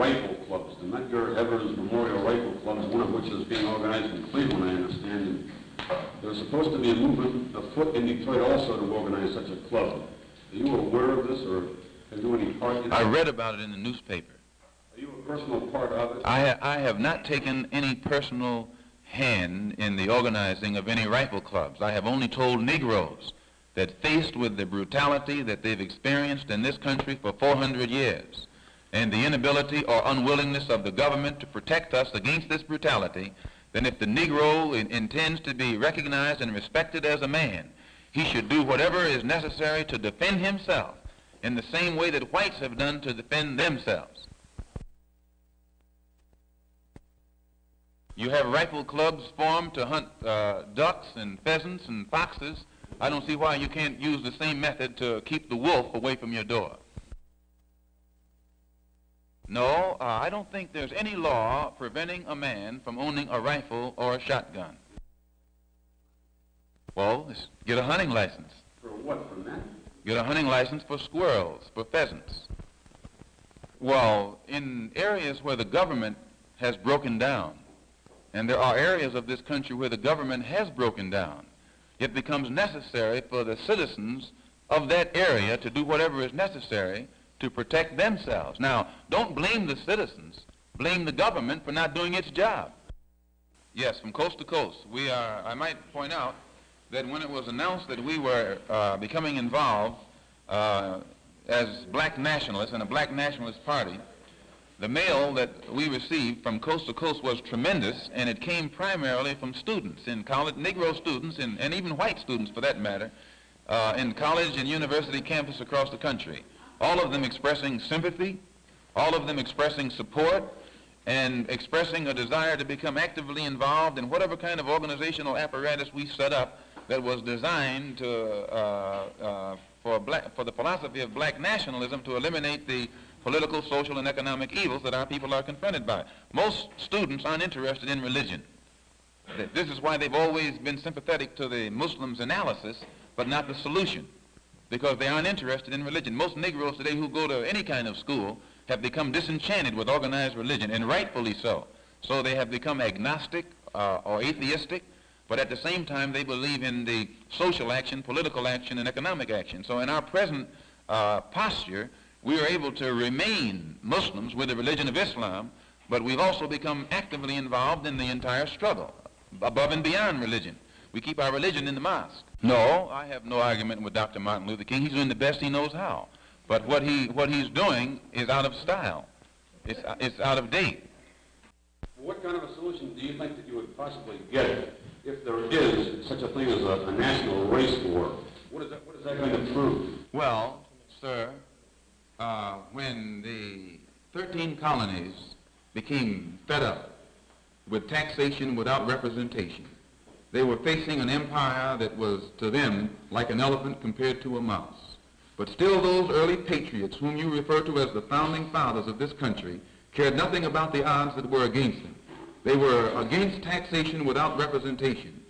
rifle clubs, the Medgar Evers Memorial Rifle Clubs, one of which is being organized in Cleveland, I understand. And there's supposed to be a movement afoot in Detroit also to organize such a club. Are you aware of this, or have you any part in it? I read about it in the newspaper. Are you a personal part of it? I have not taken any personal hand in the organizing of any rifle clubs. I have only told Negroes that faced with the brutality that they've experienced in this country for 400 years, and the inability or unwillingness of the government to protect us against this brutality, then if the Negro intends to be recognized and respected as a man, he should do whatever is necessary to defend himself in the same way that whites have done to defend themselves. You have rifle clubs formed to hunt ducks and pheasants and foxes. I don't see why you can't use the same method to keep the wolf away from your door. No, I don't think there's any law preventing a man from owning a rifle or a shotgun. Well, let's get a hunting license. For what, for men? Get a hunting license for squirrels, for pheasants. Well, in areas where the government has broken down, and there are areas of this country where the government has broken down, it becomes necessary for the citizens of that area to do whatever is necessary to protect themselves. Now, don't blame the citizens. Blame the government for not doing its job. Yes, from coast to coast. I might point out that when it was announced that we were becoming involved as black nationalists in a black nationalist party, the mail that we received from coast to coast was tremendous, and it came primarily from students in college, Negro students, and even white students for that matter, in college and university campus across the country. All of them expressing sympathy, all of them expressing support, and expressing a desire to become actively involved in whatever kind of organizational apparatus we set up that was designed to, for the philosophy of black nationalism to eliminate the political, social, and economic evils that our people are confronted by. Most students aren't interested in religion. This is why they've always been sympathetic to the Muslims' analysis, but not the solution, because they aren't interested in religion. Most Negroes today who go to any kind of school have become disenchanted with organized religion, and rightfully so. So they have become agnostic or atheistic, but at the same time they believe in the social action, political action, and economic action. So in our present posture, we are able to remain Muslims with the religion of Islam, but we've also become actively involved in the entire struggle, above and beyond religion. We keep our religion in the mosque. No, I have no argument with Dr. Martin Luther King. He's doing the best he knows how. But what he's doing is out of style. It's out of date. What kind of a solution do you think that you would possibly get if there is such a thing as a national race war? What is that going to prove? Well, sir, when the 13 colonies became fed up with taxation without representation, they were facing an empire that was to them like an elephant compared to a mouse. But still those early patriots whom you refer to as the founding fathers of this country cared nothing about the odds that were against them. They were against taxation without representation.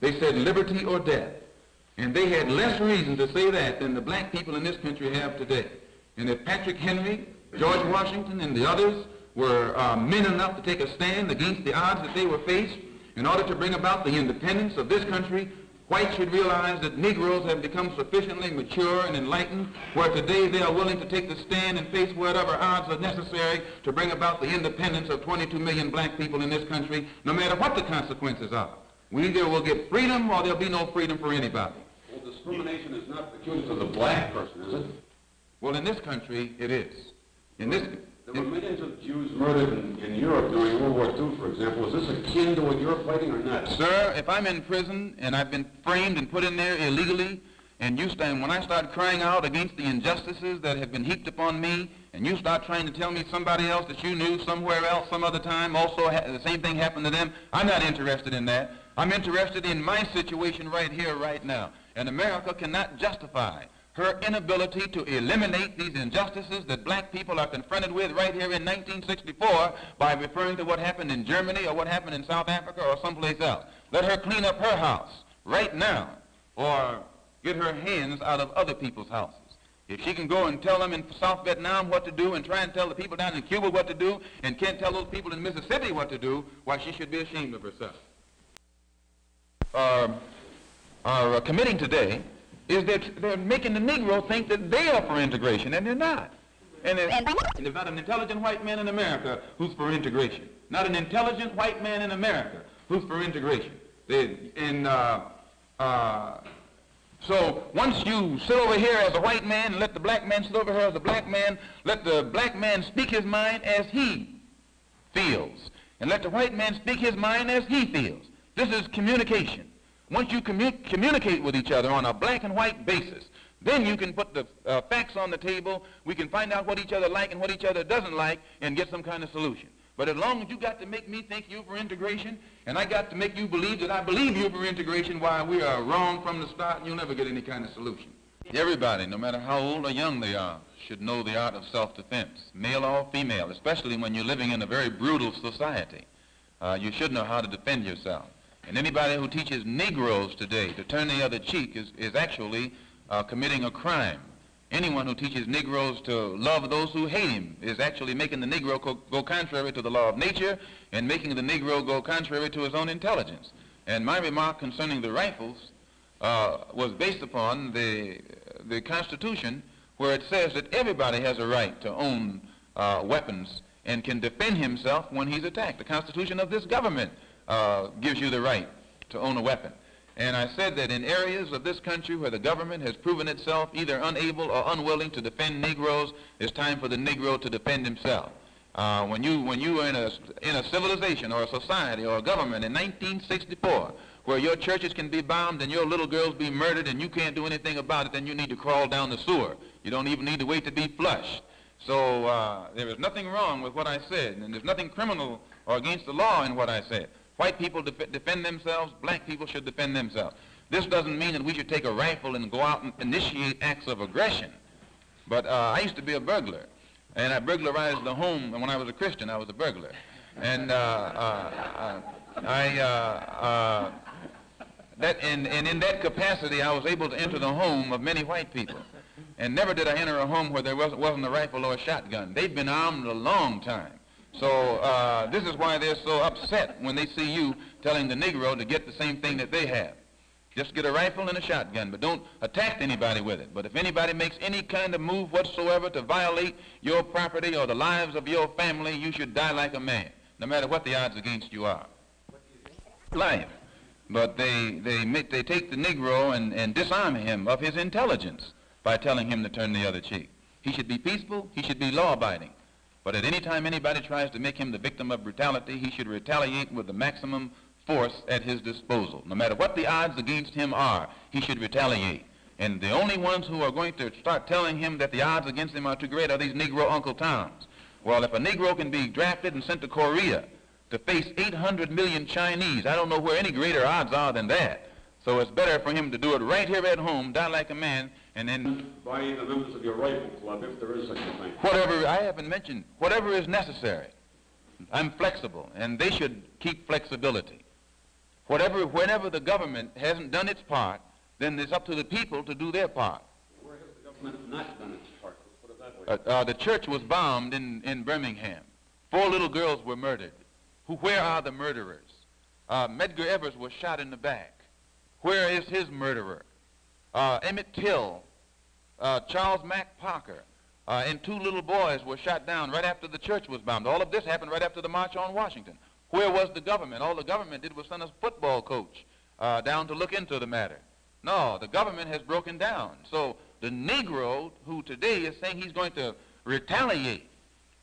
They said liberty or death. And they had less reason to say that than the black people in this country have today. And if Patrick Henry, George Washington, and the others were men enough to take a stand against the odds that they were faced in order to bring about the independence of this country, whites should realize that Negroes have become sufficiently mature and enlightened where today they are willing to take the stand and face whatever odds are necessary to bring about the independence of 22 million black people in this country, no matter what the consequences are. We either will get freedom or there'll be no freedom for anybody. Well, discrimination is not peculiar to the black person, is it? Well, in this country, it is. There were millions of Jews murdered in Europe during World War II, for example. Is this akin to what you're fighting or not? Sir, if I'm in prison and I've been framed and put in there illegally, and when I start crying out against the injustices that have been heaped upon me, and you start trying to tell me somebody else that you knew somewhere else some other time also the same thing happened to them, I'm not interested in that. I'm interested in my situation right here, right now. And America cannot justify her inability to eliminate these injustices that black people are confronted with right here in 1964 by referring to what happened in Germany or what happened in South Africa or someplace else. Let her clean up her house right now or get her hands out of other people's houses. If she can go and tell them in South Vietnam what to do and try and tell the people down in Cuba what to do and can't tell those people in Mississippi what to do, why, she should be ashamed of herself. Our committing today is that they're making the Negro think that they are for integration, and they're not. And there's not an intelligent white man in America who's for integration. Not an intelligent white man in America who's for integration. So once you sit over here as a white man and let the black man sit over here as a black man, let the black man speak his mind as he feels, and let the white man speak his mind as he feels. This is communication. Once you communicate with each other on a black and white basis, then you can put the facts on the table. We can find out what each other like and what each other doesn't like and get some kind of solution. But as long as you got to make me think you for integration, and I got to make you believe that I believe you for integration, why, we are wrong from the start, and you'll never get any kind of solution. Everybody, no matter how old or young they are, should know the art of self-defense, male or female, especially when you're living in a very brutal society. You should know how to defend yourself. And anybody who teaches Negroes today to turn the other cheek is actually committing a crime. Anyone who teaches Negroes to love those who hate him is actually making the Negro go contrary to the law of nature and making the Negro go contrary to his own intelligence. And my remark concerning the rifles was based upon the Constitution, where it says that everybody has a right to own weapons and can defend himself when he's attacked. The Constitution of this government gives you the right to own a weapon. And I said that in areas of this country where the government has proven itself either unable or unwilling to defend Negroes, it's time for the Negro to defend himself. When you are in a civilization or a society or a government in 1964 where your churches can be bombed and your little girls be murdered and you can't do anything about it, then you need to crawl down the sewer. You don't even need to wait to be flushed. So there is nothing wrong with what I said, and there's nothing criminal or against the law in what I said. White people defend themselves, black people should defend themselves. This doesn't mean that we should take a rifle and go out and initiate acts of aggression. But I used to be a burglar, and I burglarized the home, and when I was a Christian, I was a burglar. And in that capacity, I was able to enter the home of many white people. And never did I enter a home where there wasn't a rifle or a shotgun. They've been armed a long time. So this is why they're so upset when they see you telling the Negro to get the same thing that they have. Just get a rifle and a shotgun, but don't attack anybody with it. But if anybody makes any kind of move whatsoever to violate your property or the lives of your family, you should die like a man, no matter what the odds against you are. Life. But they take the Negro and disarm him of his intelligence by telling him to turn the other cheek. He should be peaceful. He should be law-abiding. But at any time anybody tries to make him the victim of brutality, he should retaliate with the maximum force at his disposal. No matter what the odds against him are, he should retaliate. And the only ones who are going to start telling him that the odds against him are too great are these Negro Uncle Toms. Well, if a Negro can be drafted and sent to Korea to face 800 million Chinese, I don't know where any greater odds are than that. So it's better for him to do it right here at home, die like a man, and then... By the members of your rifle club, if there is such a thing. Whatever, I haven't mentioned, whatever is necessary. I'm flexible, and they should keep flexibility. Whenever the government hasn't done its part, then it's up to the people to do their part. Where has the government not done its part? Let's put it that way. The church was bombed in Birmingham. 4 little girls were murdered. Where are the murderers? Medgar Evers was shot in the back. Where is his murderer? Emmett Till, Charles Mack Parker, and 2 little boys were shot down right after the church was bombed. All of this happened right after the March on Washington. Where was the government? All the government did was send a football coach down to look into the matter. No, the government has broken down. So the Negro who today is saying he's going to retaliate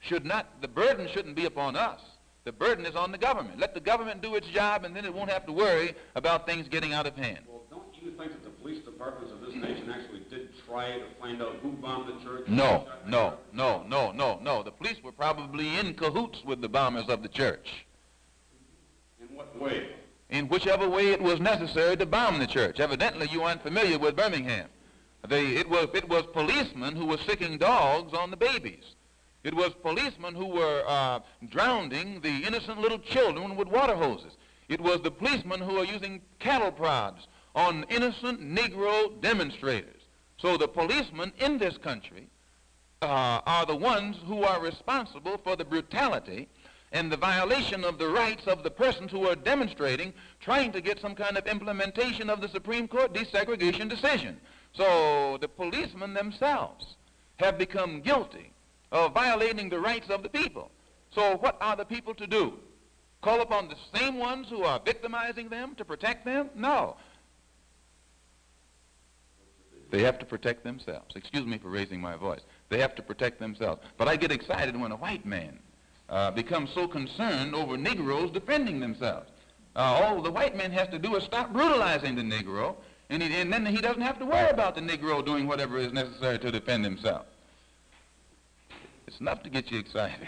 the burden shouldn't be upon us. The burden is on the government. Let the government do its job, and then it won't have to worry about things getting out of hand. Well, don't you think that the police departments of this nation actually did try to find out who bombed the church? No. The police were probably in cahoots with the bombers of the church. In what way? In whichever way it was necessary to bomb the church. Evidently, you aren't familiar with Birmingham. It was policemen who were sicking dogs on the babies. It was policemen who were drowning the innocent little children with water hoses. It was the policemen who were using cattle prods on innocent Negro demonstrators. So the policemen in this country are the ones who are responsible for the brutality and the violation of the rights of the persons who are demonstrating, trying to get some kind of implementation of the Supreme Court desegregation decision. So the policemen themselves have become guilty of violating the rights of the people. So what are the people to do? Call upon the same ones who are victimizing them to protect them? No. They have to protect themselves. Excuse me for raising my voice. They have to protect themselves. But I get excited when a white man becomes so concerned over Negroes defending themselves. All the white man has to do is stop brutalizing the Negro, and then he doesn't have to worry about the Negro doing whatever is necessary to defend himself. It's enough to get you excited.